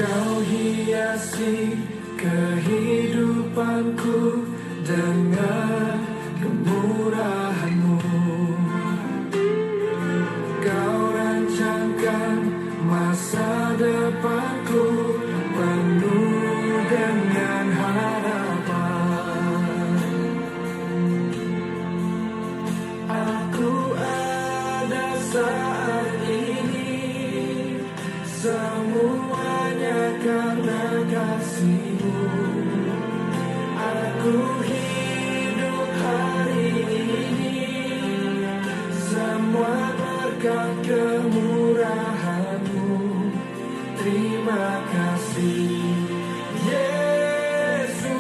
Kau hiasi kehidupanku dengan kemurahan-Mu. Kau rancangkan masa depanku penuh dengan harapan. Aku ada saat ini, semuanya karena kasih-Mu. Aku hidup hari ini, semua berkat kemurahan-Mu. Terima kasih Yesus,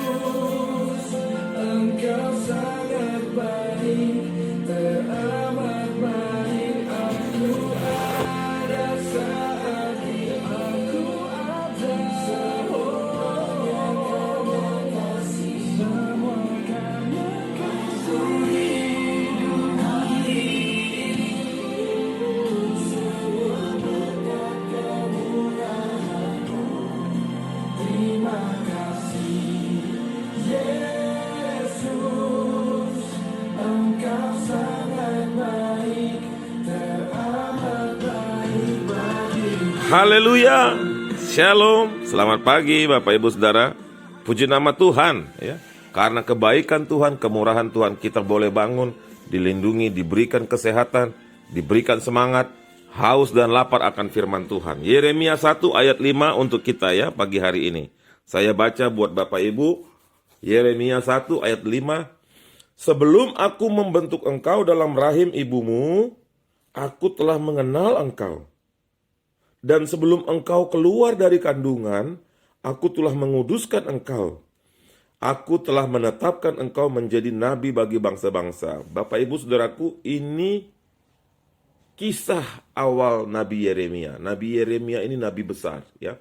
Engkau sangat baik, teramat baik. Aku ada saat ini, aku ada semuanya karena kasih, semua karena kasih. Hidup hari ini, semua berkat kemurahan-Mu. Terima kasih Yesus, Engkau sangat baik, teramat baik bagiku. Haleluya, shalom, selamat pagi Bapak Ibu Saudara. Puji nama Tuhan ya. Karena kebaikan Tuhan, kemurahan Tuhan, kita boleh bangun, dilindungi, diberikan kesehatan, diberikan semangat, haus dan lapar akan firman Tuhan. Yeremia 1 ayat 5 untuk kita ya pagi hari ini. Saya baca buat Bapak Ibu. Yeremia 1 ayat 5. Sebelum aku membentuk engkau dalam rahim ibumu, aku telah mengenal engkau. Dan sebelum engkau keluar dari kandungan, aku telah menguduskan engkau. Aku telah menetapkan engkau menjadi nabi bagi bangsa-bangsa. Bapak Ibu Saudaraku, ini kisah awal Nabi Yeremia. Nabi Yeremia ini nabi besar ya.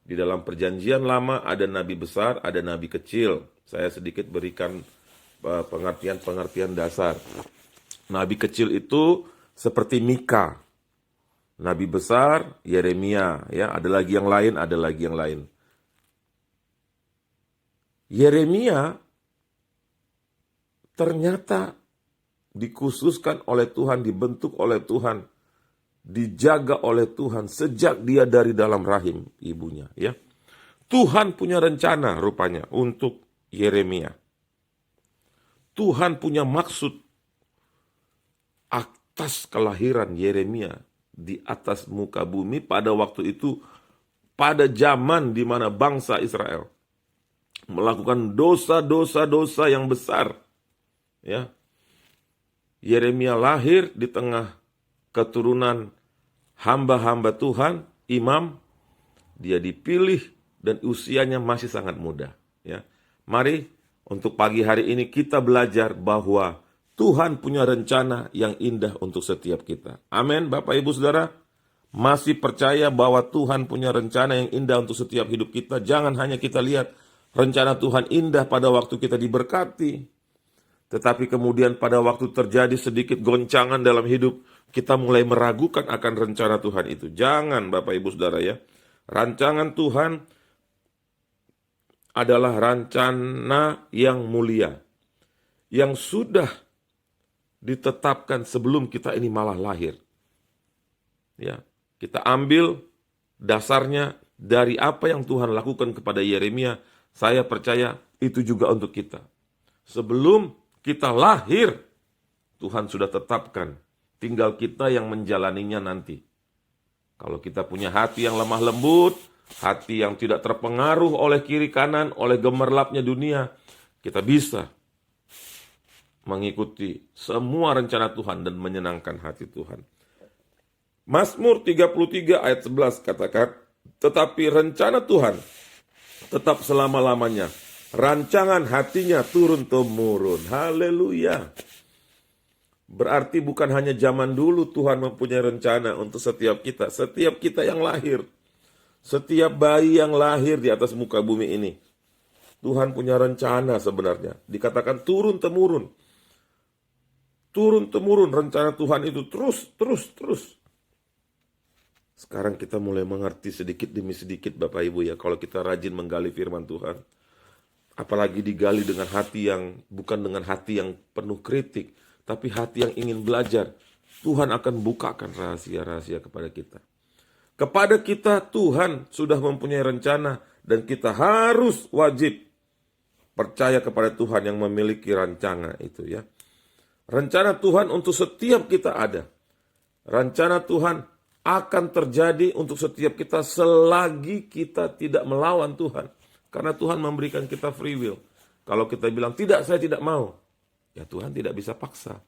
Di dalam perjanjian lama ada nabi besar, ada nabi kecil. Saya sedikit berikan pengertian-pengertian dasar. Nabi kecil itu seperti Mika. Nabi besar Yeremia ya, ada lagi yang lain, ada lagi yang lain. Yeremia ternyata dikhususkan oleh Tuhan, dibentuk oleh Tuhan, dijaga oleh Tuhan sejak dia dari dalam rahim ibunya ya. Tuhan punya rencana rupanya untuk Yeremia. Tuhan punya maksud atas kelahiran Yeremia di atas muka bumi pada waktu itu, pada zaman di mana bangsa Israel melakukan dosa-dosa yang besar ya. Yeremia lahir di tengah keturunan hamba-hamba Tuhan, imam. Dia dipilih dan usianya masih sangat muda ya. Mari untuk pagi hari ini kita belajar bahwa Tuhan punya rencana yang indah untuk setiap kita. Amin, Bapak Ibu Saudara. Masih percaya bahwa Tuhan punya rencana yang indah untuk setiap hidup kita. Jangan hanya kita lihat rencana Tuhan indah pada waktu kita diberkati, tetapi kemudian pada waktu terjadi sedikit goncangan dalam hidup, kita mulai meragukan akan rencana Tuhan itu. Jangan Bapak Ibu Saudara ya. Rancangan Tuhan adalah rencana yang mulia, yang sudah ditetapkan sebelum kita ini malah lahir. Ya, kita ambil dasarnya dari apa yang Tuhan lakukan kepada Yeremia. Saya percaya itu juga untuk kita. Sebelum kita lahir, Tuhan sudah tetapkan. Tinggal kita yang menjalaninya nanti. Kalau kita punya hati yang lemah lembut, hati yang tidak terpengaruh oleh kiri kanan, oleh gemerlapnya dunia, kita bisa mengikuti semua rencana Tuhan dan menyenangkan hati Tuhan. Mazmur 33 ayat 11 katakan, tetapi rencana Tuhan tetap selama-lamanya. Rancangan hatinya turun-temurun. Haleluya. Berarti bukan hanya zaman dulu Tuhan mempunyai rencana untuk setiap kita. Setiap kita yang lahir. Setiap bayi yang lahir di atas muka bumi ini. Tuhan punya rencana sebenarnya. Dikatakan turun-temurun. Turun-temurun rencana Tuhan itu terus. Sekarang kita mulai mengerti sedikit demi sedikit Bapak Ibu ya, kalau kita rajin menggali firman Tuhan. Apalagi digali dengan hati yang, bukan dengan hati yang penuh kritik, tapi hati yang ingin belajar. Tuhan akan bukakan rahasia-rahasia kepada kita. Kepada kita Tuhan sudah mempunyai rencana dan kita harus wajib percaya kepada Tuhan yang memiliki rencana itu ya. Rencana Tuhan untuk setiap kita ada. Rencana Tuhan akan terjadi untuk setiap kita selagi kita tidak melawan Tuhan. Karena Tuhan memberikan kita free will. Kalau kita bilang, tidak, saya tidak mau. Ya Tuhan tidak bisa paksa.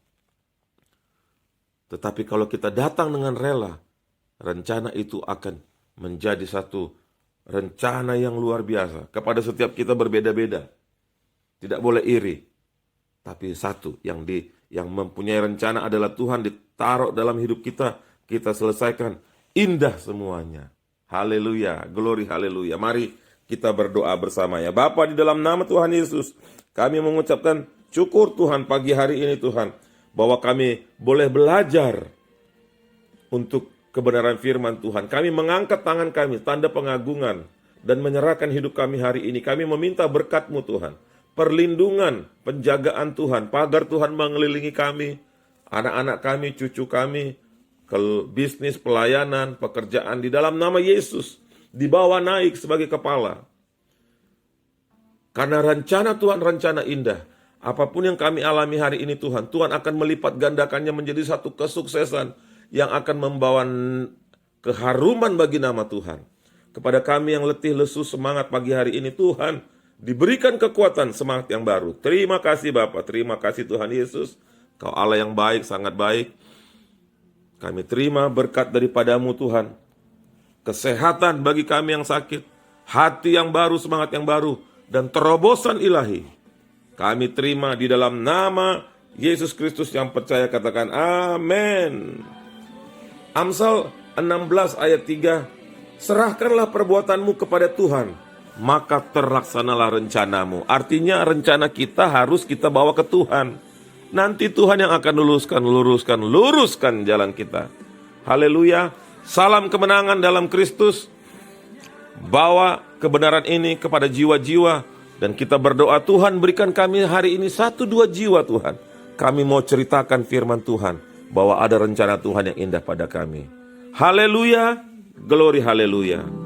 Tetapi kalau kita datang dengan rela, rencana itu akan menjadi satu rencana yang luar biasa. Kepada setiap kita berbeda-beda. Tidak boleh iri. Tapi satu, yang mempunyai rencana adalah Tuhan ditaruh dalam hidup kita. Kita selesaikan. Indah semuanya. Haleluya. Glory haleluya. Mari kita berdoa bersama ya. Bapa, di dalam nama Tuhan Yesus, kami mengucapkan syukur Tuhan pagi hari ini Tuhan, bahwa kami boleh belajar untuk kebenaran firman Tuhan. Kami mengangkat tangan kami, tanda pengagungan, dan menyerahkan hidup kami hari ini. Kami meminta berkat-Mu Tuhan, perlindungan, penjagaan Tuhan, pagar Tuhan mengelilingi kami, anak-anak kami, cucu kami, ke bisnis, pelayanan, pekerjaan, di dalam nama Yesus. Dibawa naik sebagai kepala. Karena rencana Tuhan rencana indah. Apapun yang kami alami hari ini Tuhan, Tuhan akan melipat gandakannya menjadi satu kesuksesan yang akan membawa keharuman bagi nama Tuhan. Kepada kami yang letih lesu semangat pagi hari ini Tuhan, diberikan kekuatan semangat yang baru. Terima kasih Bapa, terima kasih Tuhan Yesus. Kau Allah yang baik, sangat baik. Kami terima berkat daripada-Mu Tuhan. Kesehatan bagi kami yang sakit, hati yang baru, semangat yang baru, dan terobosan ilahi. Kami terima di dalam nama Yesus Kristus yang percaya, katakan amin. Amsal 16 ayat 3, serahkanlah perbuatanmu kepada Tuhan, maka terlaksanalah rencanamu. Artinya rencana kita harus kita bawa ke Tuhan. Nanti Tuhan yang akan luruskan jalan kita. Haleluya. Salam kemenangan dalam Kristus. Bawa kebenaran ini kepada jiwa-jiwa. Dan kita berdoa, Tuhan berikan kami hari ini 1-2 jiwa Tuhan. Kami mau ceritakan firman Tuhan, bahwa ada rencana Tuhan yang indah pada kami. Haleluya, glory haleluya.